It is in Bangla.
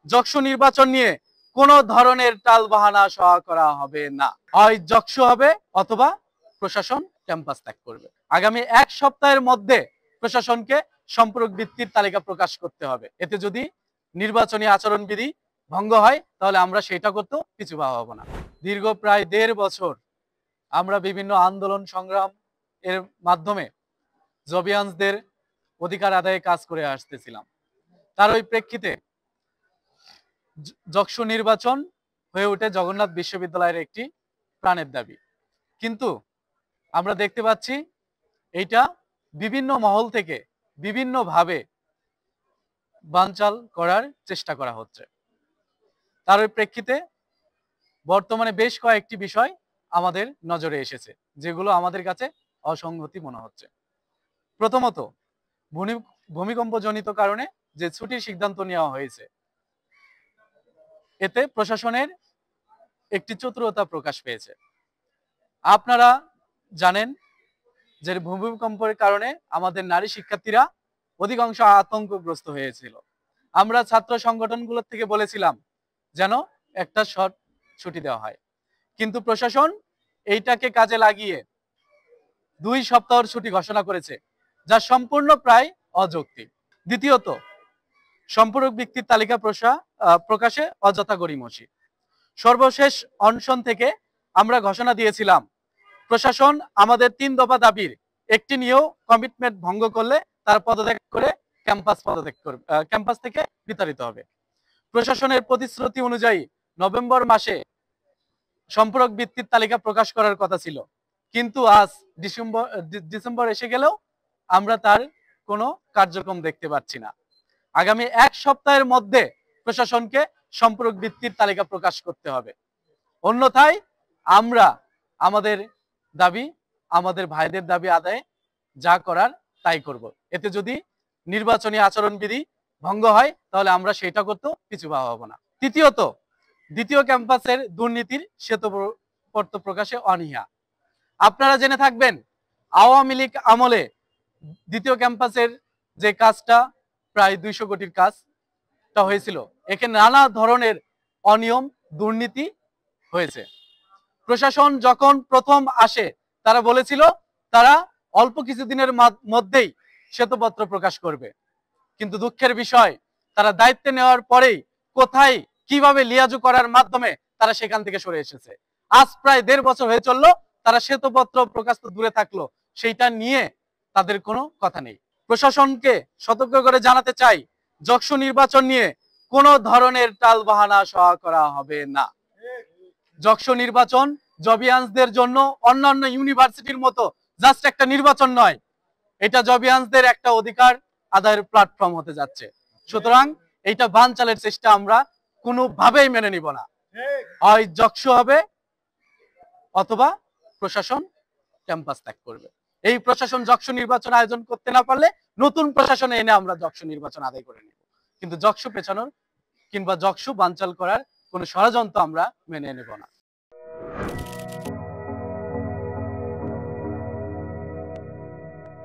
যকসু নির্বাচন নিয়ে কোনো ধরনের টালবাহানা সহ্য করা হবে না। হয় যকসু হবে অথবা প্রশাসন ক্যাম্পাস ত্যাগ করবে। আগামী এক সপ্তাহের মধ্যে প্রশাসনকে সম্পর্ক ভিত্তির তালিকা প্রকাশ করতে হবে। এতে যদি নির্বাচনী আচরণবিধি ভঙ্গ হয় তাহলে আমরা সেটা করতেও পিছু পা হব না। দীর্ঘ প্রায় ১.৫ বছর আমরা বিভিন্ন আন্দোলন সংগ্রাম এর মাধ্যমে জবিয়ানদের অধিকার আদায়ে কাজ করে আসতেছিলাম। তার ওই প্রেক্ষিতে যকসু নির্বাচন হয়ে ওঠে জগন্নাথ বিশ্ববিদ্যালয়ের একটি প্রাণের দাবি। কিন্তু আমরা দেখতে পাচ্ছি এইটা বিভিন্ন মহল থেকে বিভিন্নভাবে বানচাল করার চেষ্টা করা হচ্ছে। তার ওই প্রেক্ষিতে বর্তমানে বেশ কয়েকটি বিষয় আমাদের নজরে এসেছে, যেগুলো আমাদের কাছে অসঙ্গতি মনে হচ্ছে। প্রথমত, ভূমিকম্পজনিত কারণে যে ছুটির সিদ্ধান্ত নেওয়া হয়েছে, এতে প্রশাসনের একটি চতুরতা প্রকাশ পেয়েছে। আপনারা জানেন যে ভূমিকম্পের কারণে আমাদের নারী শিক্ষার্থীরা অধিকাংশ আতঙ্কগ্রস্ত হয়েছিল। আমরা ছাত্র সংগঠনগুলোর থেকে বলেছিলাম যেন একটা শর্ট ছুটি দেওয়া হয়, কিন্তু প্রশাসন এইটাকে কাজে লাগিয়ে ২ সপ্তাহের ছুটি ঘোষণা করেছে, যা সম্পূর্ণ প্রায় অযৌক্তিক। দ্বিতীয়ত, সম্পূরক ব্যক্তির তালিকা প্রকাশে অযথা গড়িমসি। সর্বশেষ অনশন থেকে আমরা ঘোষণা দিয়েছিলাম প্রশাসন আমাদের ৩ দফা দাবির একটি নিয়েও কমিটমেন্ট ভঙ্গ করলে তার পদত্যাগ করে ক্যাম্পাস থেকে বিতাড়িত হবে। প্রশাসনের প্রতিশ্রুতি অনুযায়ী নভেম্বর মাসে সম্পূরক ভিত্তির তালিকা প্রকাশ করার কথা ছিল, কিন্তু আজ ডিসেম্বর এসে গেলেও আমরা তার কোনো কার্যক্রম দেখতে পাচ্ছি না। আগামী এক সপ্তাহের মধ্যে প্রশাসনকে সম্পূরক ভিত্তির তালিকা প্রকাশ করতে হবে, অন্যথায় আমরা আমাদের দাবি, আমাদের ভাইদের দাবি আদায়ে যা করার তাই করব। এতে যদি নির্বাচনী আচরণবিধি ভঙ্গ হয় তাহলে আমরা সেটা করতেও পিছু পা হব না। তৃতীয়ত, দ্বিতীয় ক্যাম্পাসের দুর্নীতির শ্বেতপত্র প্রকাশে অনীহা। আপনারা জেনে থাকবেন আওয়ামী লীগ আমলে দ্বিতীয় ক্যাম্পাসের যে কাজটা প্রায় ২০০ কোটির কাজটা হয়েছিল, এখানে নানা ধরনের অনিয়ম দুর্নীতি হয়েছে। প্রশাসন যখন প্রথম আসে তারা বলেছিল তারা অল্প কিছুদিনের মধ্যেই শ্বেতপত্র প্রকাশ করবে, কিন্তু দুঃখের বিষয় তারা দায়িত্ব নেওয়ার পরেই কোথায় কিভাবে লিয়াজু করার মাধ্যমে তারা সেখান থেকে সরে এসেছে। আজ প্রায় ১.৫ বছর হয়ে চললো, তারা শ্বেতপত্র প্রকাশ তো দূরে থাকলো, সেইটা নিয়ে তাদের কোনো কথা নেই। প্রশাসনকে সতর্ক করে জানাতে চাই, যকসু নির্বাচন নিয়ে কোনো ধরনের টালবাহানা সহ্য করা হবে না। যকসু নির্বাচন জবিয়ানদের জন্য অন্যান্য ইউনিভার্সিটির মতো জাস্ট একটা নির্বাচন নয়, এটা জবিয়ানদের একটা অধিকার আদায়ের প্ল্যাটফর্ম হতে যাচ্ছে। সুতরাং এইটা বানচালের চেষ্টা আমরা কোনোভাবেই মেনে নিব না। হয় যকসু হবে অথবা প্রশাসন ক্যাম্পাস ত্যাগ করবে। এই প্রশাসন যকসু নির্বাচন আয়োজন করতে না পারলে নতুন প্রশাসন এনে আমরা যকসু নির্বাচন আদায় করে নেব, কিন্তু যকসু পেছানোর কিংবা যকসু বানচাল করার কোনো ষড়যন্ত্র আমরা মেনে নেব না।